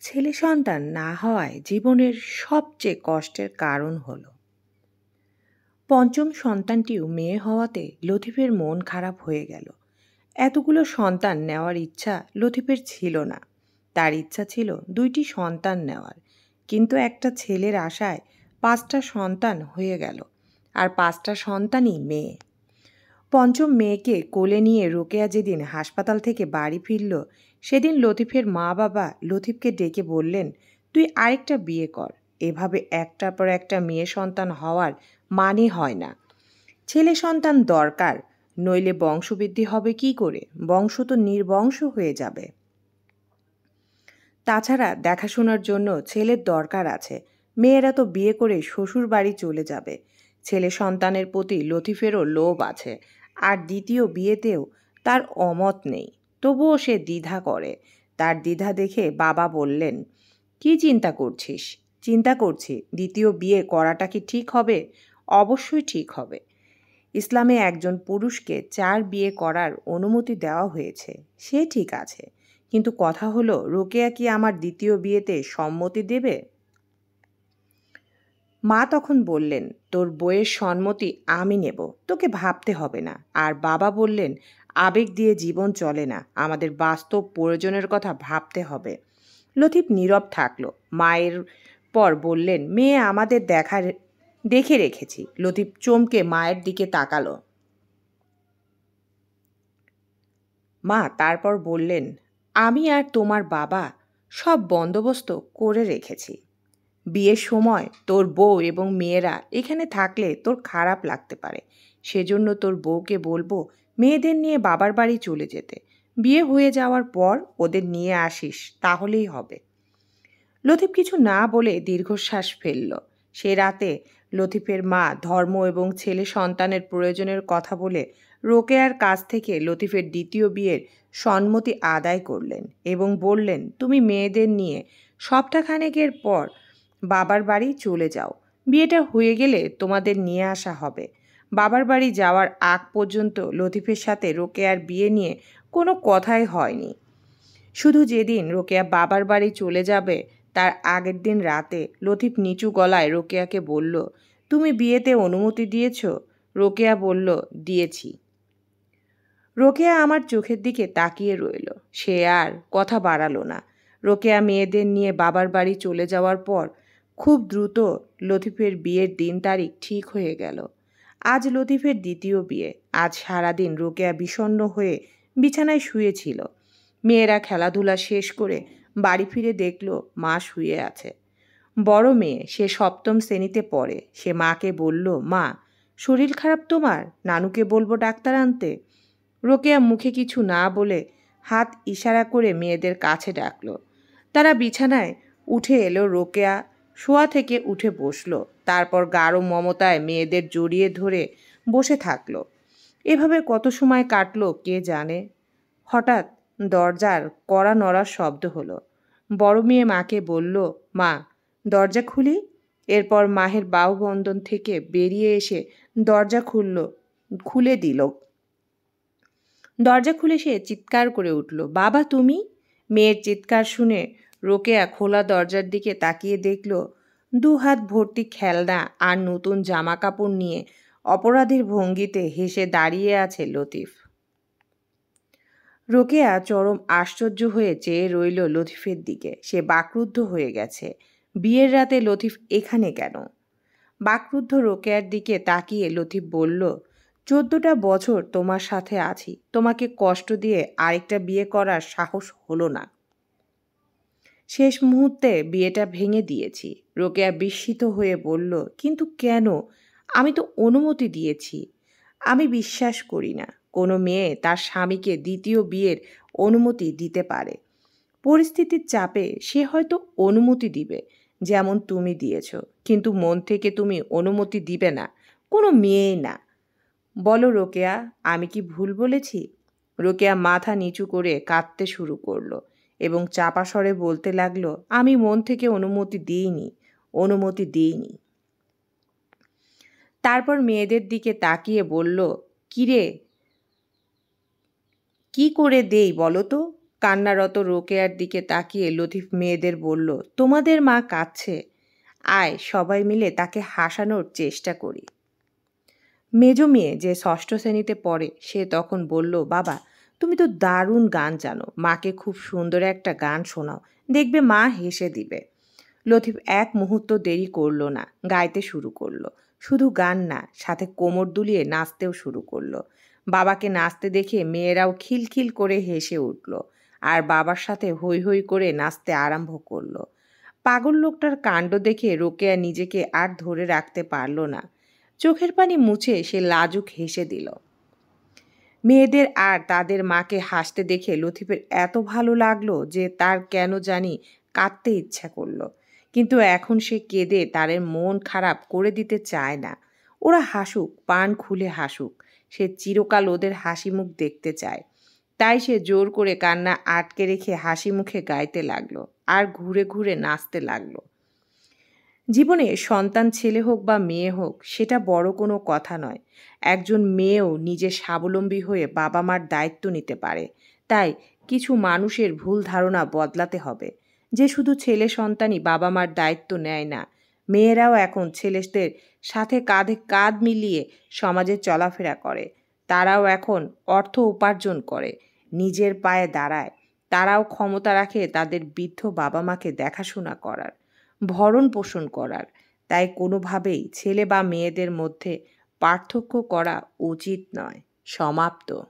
ছেলে সন্তান না হওয়ায় জীবনের সবচেয়ে কষ্টের কারণ হলো পঞ্চম সন্তানটিও মেয়ে হওয়াতে লতিফের মন খারাপ হয়ে গেল। এতগুলো সন্তান নেওয়ার ইচ্ছা লতিফের ছিল না। তার ইচ্ছা ছিল দুইটি সন্তান নেওয়ার, কিন্তু একটা ছেলের আশায় পাঁচটা সন্তান হয়ে গেল, আর পাঁচটা সন্তানই মেয়ে। পঞ্চম মেয়েকে কোলে নিয়ে রোকেয়া যেদিন হাসপাতাল থেকে বাড়ি ফিরল, সেদিন লতিফের মা বাবা লতিফকে ডেকে বললেন, তুই আরেকটা বিয়ে কর। এভাবে একটার পর একটা মেয়ে সন্তান হওয়ার মানে হয় না। ছেলে সন্তান দরকার, নইলে বংশবৃদ্ধি হবে কি করে? বংশ তো নির্বংশ হয়ে যাবে। তাছাড়া দেখাশোনার জন্য ছেলের দরকার আছে। মেয়েরা তো বিয়ে করে শ্বশুর বাড়ি চলে যাবে। ছেলে সন্তানের প্রতি লতিফেরও লোভ আছে, আর দ্বিতীয় বিয়েতেও তার অমত নেই। তবুও সে দ্বিধা করে। তার দ্বিধা দেখে বাবা বললেন, কি চিন্তা করছিস? চিন্তা করছি দ্বিতীয় বিয়ে করাটা কি ঠিক হবে? অবশ্যই ঠিক হবে। ইসলামে একজন পুরুষকে 4 বিয়ে করার অনুমতি দেওয়া হয়েছে, সে ঠিক আছে। কিন্তু কথা হলো, রোকেয়া কি আমার দ্বিতীয় বিয়েতে সম্মতি দেবে? মা তখন বললেন, তোর বইয়ের সম্মতি আমি নেব, তোকে ভাবতে হবে না। আর বাবা বললেন, আবেগ দিয়ে জীবন চলে না, আমাদের বাস্তব প্রয়োজনের কথা ভাবতে হবে। লতিফ নীরব থাকলো। মায়ের পর বললেন, মেয়ে আমাদের দেখে রেখেছি। লতিফ চমকে মায়ের দিকে তাকালো। মা তারপর বললেন, আমি আর তোমার বাবা সব বন্দোবস্ত করে রেখেছি। বিয়ের সময় তোর বউ এবং মেয়েরা এখানে থাকলে তোর খারাপ লাগতে পারে। সেজন্য তোর বউকে বলবো মেয়েদের নিয়ে বাবার বাড়ি চলে যেতে। বিয়ে হয়ে যাওয়ার পর ওদের নিয়ে আসিস, তাহলেই হবে। লতিফ কিছু না বলে দীর্ঘশ্বাস ফেলল। সে রাতে লতিফের মা ধর্ম এবং ছেলে সন্তানের প্রয়োজনের কথা বলে রোকেয়ার কাছ থেকে লতিফের দ্বিতীয় বিয়ের সম্মতি আদায় করলেন এবং বললেন, তুমি মেয়েদের নিয়ে সপ্তাহখানেকের পর বাবার বাড়ি চলে যাও। বিয়েটা হয়ে গেলে তোমাদের নিয়ে আসা হবে। বাবার বাড়ি যাওয়ার আগ পর্যন্ত লতিফের সাথে রোকেয়ার বিয়ে নিয়ে কোনো কথাই হয়নি। শুধু যেদিন রোকেয়া বাবার বাড়ি চলে যাবে তার আগের দিন রাতে লতিফ নিচু গলায় রোকেয়াকে বলল, তুমি বিয়েতে অনুমতি দিয়েছ? রোকেয়া বলল, দিয়েছি। রোকেয়া আমার চোখের দিকে তাকিয়ে রইল। সে আর কথা বাড়ালো না। রোকেয়া মেয়েদের নিয়ে বাবার বাড়ি চলে যাওয়ার পর খুব দ্রুত লতিফের বিয়ের দিন তারিখ ঠিক হয়ে গেল। আজ লতিফের দ্বিতীয় বিয়ে। আজ সারাদিন রোকেয়া বিষণ্ণ হয়ে বিছানায় শুয়েছিল। মেয়েরা খেলাধুলা শেষ করে বাড়ি ফিরে দেখল মা শুয়ে আছে। বড় মেয়ে, সে সপ্তম শ্রেণীতে পড়ে। সে মাকে বলল, মা, শরীর খারাপ তোমার? নানুকে বলবো ডাক্তার আনতে? রোকেয়া মুখে কিছু না বলে হাত ইশারা করে মেয়েদের কাছে ডাকল। তারা বিছানায় উঠে এলো। রোকেয়া শোয়া থেকে উঠে বসলো। তারপর গাঢ় মমতায় মেয়েদের জড়িয়ে ধরে বসে থাকলো। এভাবে কত সময় কাটলো কে জানে। হঠাৎ দরজার কড়া নড়ার শব্দ হলো। বড় মেয়ে মাকে বলল, মা, দরজা খুলি। এরপর মাহের বাহুবন্ধন থেকে বেরিয়ে এসে দরজা খুলে দিল। দরজা খুলে সে চিৎকার করে উঠল, বাবা তুমি? মেয়ের চিৎকার শুনে রোকেয়া খোলা দরজার দিকে তাকিয়ে দেখল 2 হাত ভর্তি খেলনা আর নতুন জামা কাপড় নিয়ে অপরাধীর ভঙ্গিতে হেসে দাঁড়িয়ে আছে লতিফ। রোকেয়া চরম আশ্চর্য হয়ে চেয়ে রইল লতিফের দিকে। সে বাকরুদ্ধ হয়ে গেছে। বিয়ের রাতে লতিফ এখানে কেন? বাকরুদ্ধ রোকেয়ার দিকে তাকিয়ে লতিফ বলল, 14টা বছর তোমার সাথে আছি, তোমাকে কষ্ট দিয়ে আরেকটা বিয়ে করার সাহস হলো না। শেষ মুহূর্তে বিয়েটা ভেঙে দিয়েছি। রোকেয়া বিস্মিত হয়ে বলল, কিন্তু কেন? আমি তো অনুমতি দিয়েছি। আমি বিশ্বাস করি না কোনো মেয়ে তার স্বামীকে দ্বিতীয় বিয়ের অনুমতি দিতে পারে। পরিস্থিতির চাপে সে হয়তো অনুমতি দিবে, যেমন তুমি দিয়েছ, কিন্তু মন থেকে তুমি অনুমতি দিবে না, কোনো মেয়েই না। বলো রোকেয়া, আমি কি ভুল বলেছি? রোকেয়া মাথা নিচু করে কাঁদতে শুরু করলো এবং চাপা স্বরে বলতে লাগলো, আমি মন থেকে অনুমতি দিইনি। তারপর মেয়েদের দিকে তাকিয়ে বলল, কিরে, কি করে দেই বলো তো? কান্নারত রোকেয়ার দিকে তাকিয়ে লতিফ মেয়েদের বলল, তোমাদের মা কাঁদছে, আয় সবাই মিলে তাকে হাসানোর চেষ্টা করি। মেজ মেয়ে যে ষষ্ঠ শ্রেণীতে পড়ে সে তখন বলল, বাবা তুমি তো দারুণ গান জানো, মাকে খুব সুন্দর একটা গান শোনাও, দেখবে মা হেসে দিবে। লতিফ এক মুহূর্ত দেরি করলো না, গাইতে শুরু করলো। শুধু গান না, সাথে কোমর দুলিয়ে নাচতেও শুরু করলো। বাবাকে নাচতে দেখে মেয়েরাও খিলখিল করে হেসে উঠল আর বাবার সাথে হৈ হৈ করে নাচতে আরম্ভ করলো। পাগল লোকটার কাণ্ড দেখে রোকেয়া নিজেকে আর ধরে রাখতে পারল না। চোখের পানি মুছে সে লাজুক হেসে দিল। মেয়েদের আর তাদের মাকে হাসতে দেখে লতিফের এত ভালো লাগলো যে তার কেন জানি কাঁদতে ইচ্ছা করলো। কিন্তু এখন সে কেঁদে তাদের মন খারাপ করে দিতে চায় না। ওরা হাসুক, পান খুলে হাসুক, সে চিরকাল ওদের হাসি মুখ দেখতে চায়। তাই সে জোর করে কান্না আটকে রেখে হাসি মুখে গাইতে লাগলো আর ঘুরে ঘুরে নাচতে লাগলো। জীবনে সন্তান ছেলে হোক বা মেয়ে হোক সেটা বড় কোনো কথা নয়। একজন মেয়েও নিজে স্বাবলম্বী হয়ে বাবা মার দায়িত্ব নিতে পারে। তাই কিছু মানুষের ভুল ধারণা বদলাতে হবে যে শুধু ছেলে সন্তানই বাবা মার দায়িত্ব নেয় না। মেয়েরাও এখন ছেলেদের সাথে কাঁধে কাঁধ মিলিয়ে সমাজে চলাফেরা করে। তারাও এখন অর্থ উপার্জন করে, নিজের পায়ে দাঁড়ায়। তারাও ক্ষমতা রাখে তাদের বৃদ্ধ বাবা মাকে দেখাশোনা করার, ভরণ পোষণ করার। তাই কোনোভাবেই ছেলে বা মেয়েদের মধ্যে পার্থক্য করা উচিত নয়। সমাপ্ত।